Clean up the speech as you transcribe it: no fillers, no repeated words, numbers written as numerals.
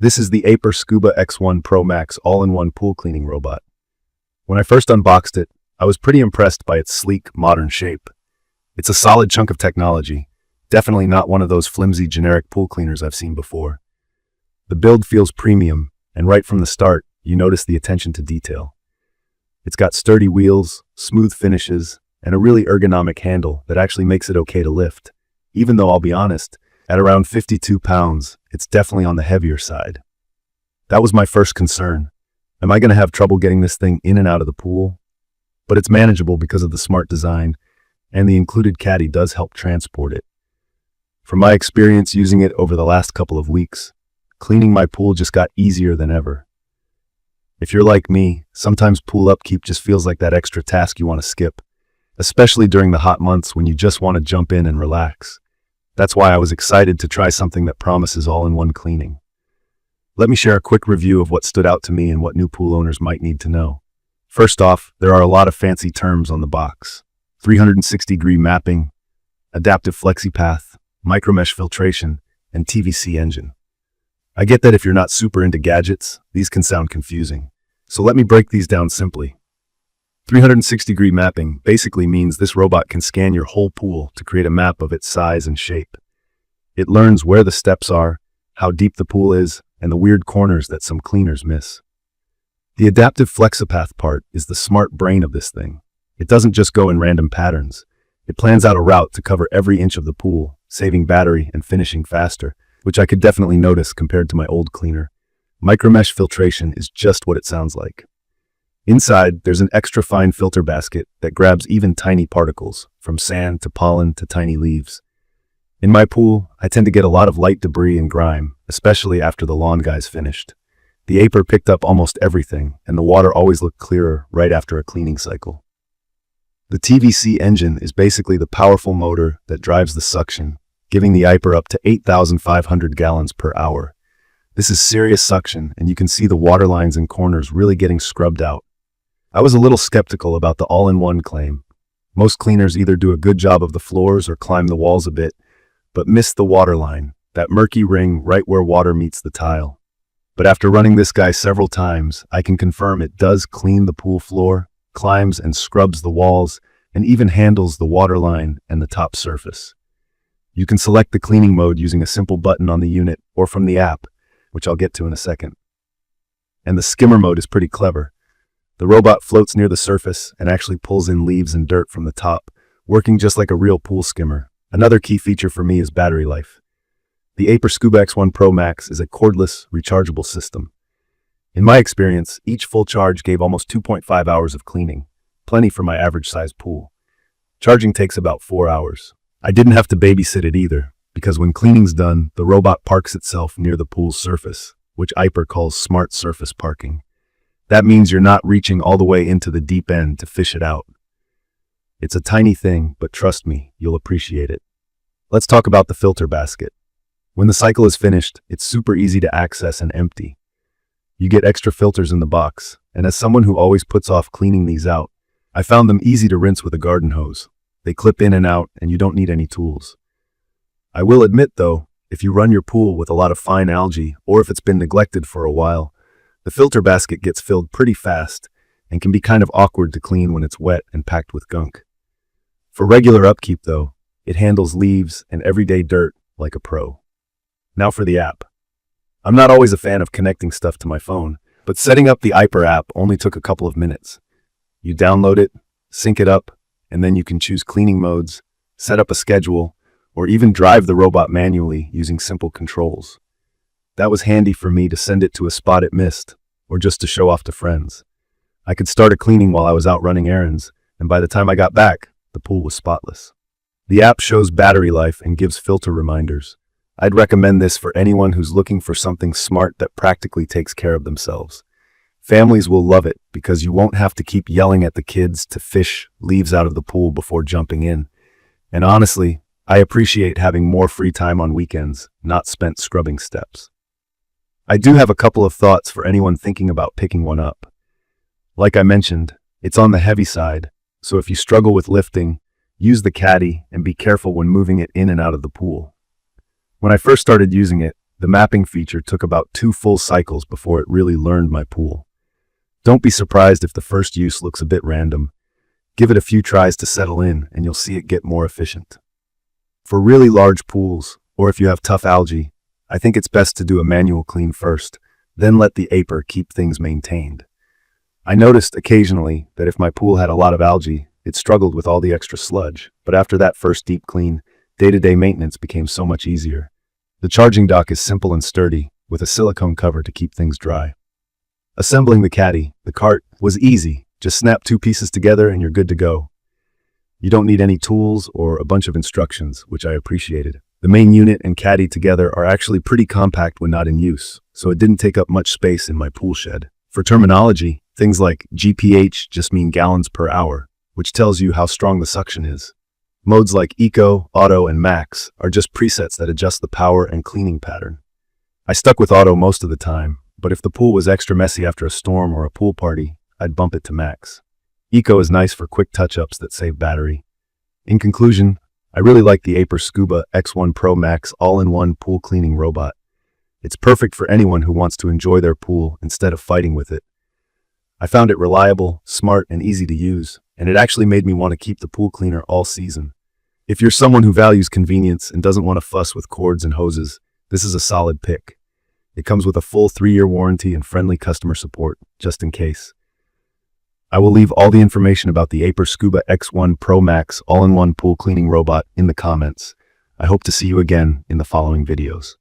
This is the Aiper Scuba X1 Pro Max all-in-one pool cleaning robot. When I first unboxed it, I was pretty impressed by its sleek, modern shape. It's a solid chunk of technology, definitely not one of those flimsy generic pool cleaners I've seen before. The build feels premium, and right from the start, you notice the attention to detail. It's got sturdy wheels, smooth finishes, and a really ergonomic handle that actually makes it okay to lift. Even though I'll be honest, at around 52 pounds, it's definitely on the heavier side. That was my first concern. Am I going to have trouble getting this thing in and out of the pool? But it's manageable because of the smart design, and the included Caddy does help transport it. From my experience using it over the last couple of weeks, cleaning my pool just got easier than ever. If you're like me, sometimes pool upkeep just feels like that extra task you want to skip, especially during the hot months when you just want to jump in and relax. That's why I was excited to try something that promises all-in-one cleaning. Let me share a quick review of what stood out to me and what new pool owners might need to know. First off, there are a lot of fancy terms on the box. 360-degree mapping, adaptive FlexiPath, micromesh filtration, and TVC engine. I get that if you're not super into gadgets, these can sound confusing. So let me break these down simply. 360-degree mapping basically means this robot can scan your whole pool to create a map of its size and shape. It learns where the steps are, how deep the pool is, and the weird corners that some cleaners miss. The adaptive FlexiPath part is the smart brain of this thing. It doesn't just go in random patterns. It plans out a route to cover every inch of the pool, saving battery and finishing faster, which I could definitely notice compared to my old cleaner. Micromesh filtration is just what it sounds like. Inside, there's an extra fine filter basket that grabs even tiny particles, from sand to pollen to tiny leaves. In my pool, I tend to get a lot of light debris and grime, especially after the lawn guy's finished. The Aiper picked up almost everything, and the water always looked clearer right after a cleaning cycle. The TVC engine is basically the powerful motor that drives the suction, giving the Aiper up to 8,500 gallons per hour. This is serious suction, and you can see the water lines and corners really getting scrubbed out. I was a little skeptical about the all-in-one claim. Most cleaners either do a good job of the floors or climb the walls a bit, but miss the water line, that murky ring right where water meets the tile. But after running this guy several times, I can confirm it does clean the pool floor, climbs and scrubs the walls, and even handles the water line and the top surface. You can select the cleaning mode using a simple button on the unit or from the app, which I'll get to in a second. And the skimmer mode is pretty clever. The robot floats near the surface and actually pulls in leaves and dirt from the top, working just like a real pool skimmer. Another key feature for me is battery life. The Aiper Scuba X1 Pro Max is a cordless, rechargeable system. In my experience, each full charge gave almost 2.5 hours of cleaning, plenty for my average-sized pool. Charging takes about 4 hours. I didn't have to babysit it either, because when cleaning's done, the robot parks itself near the pool's surface, which Aiper calls smart surface parking. That means you're not reaching all the way into the deep end to fish it out. It's a tiny thing, but trust me, you'll appreciate it. Let's talk about the filter basket. When the cycle is finished, it's super easy to access and empty. You get extra filters in the box, and as someone who always puts off cleaning these out, I found them easy to rinse with a garden hose. They clip in and out, and you don't need any tools. I will admit, though, if you run your pool with a lot of fine algae, or if it's been neglected for a while, the filter basket gets filled pretty fast and can be kind of awkward to clean when it's wet and packed with gunk. For regular upkeep, though, it handles leaves and everyday dirt like a pro. Now for the app. I'm not always a fan of connecting stuff to my phone, but setting up the Aiper app only took a couple of minutes. You download it, sync it up, and then you can choose cleaning modes, set up a schedule, or even drive the robot manually using simple controls. That was handy for me to send it to a spot it missed, or just to show off to friends. I could start a cleaning while I was out running errands, and by the time I got back, the pool was spotless. The app shows battery life and gives filter reminders. I'd recommend this for anyone who's looking for something smart that practically takes care of themselves. Families will love it because you won't have to keep yelling at the kids to fish leaves out of the pool before jumping in. And honestly, I appreciate having more free time on weekends, not spent scrubbing steps. I do have a couple of thoughts for anyone thinking about picking one up. Like I mentioned, it's on the heavy side, so if you struggle with lifting, use the Caddy and be careful when moving it in and out of the pool. When I first started using it, The mapping feature took about 2 full cycles before it really learned my pool. Don't be surprised if the first use looks a bit random. Give it a few tries to settle in and you'll see it get more efficient. For really large pools, or if you have tough algae, I think it's best to do a manual clean first, then let the Aiper keep things maintained. I noticed occasionally that if my pool had a lot of algae, it struggled with all the extra sludge, but after that first deep clean, day-to-day maintenance became so much easier. The charging dock is simple and sturdy, with a silicone cover to keep things dry. Assembling the Caddy, the cart, was easy. Just snap 2 pieces together and you're good to go. You don't need any tools or a bunch of instructions, which I appreciated. The main unit and Caddy together are actually pretty compact when not in use, so it didn't take up much space in my pool shed. For terminology, things like GPH just mean gallons per hour, which tells you how strong the suction is. Modes like Eco, Auto, and Max are just presets that adjust the power and cleaning pattern. I stuck with Auto most of the time, but if the pool was extra messy after a storm or a pool party, I'd bump it to Max. Eco is nice for quick touch-ups that save battery. In conclusion, I really like the Aiper Scuba X1 Pro Max all-in-one pool cleaning robot. It's perfect for anyone who wants to enjoy their pool instead of fighting with it. I found it reliable, smart, and easy to use, and it actually made me want to keep the pool cleaner all season. If you're someone who values convenience and doesn't want to fuss with cords and hoses, this is a solid pick. It comes with a full 3-year warranty and friendly customer support, just in case. I will leave all the information about the Aiper Scuba X1 Pro Max all-in-one pool cleaning robot in the comments. I hope to see you again in the following videos.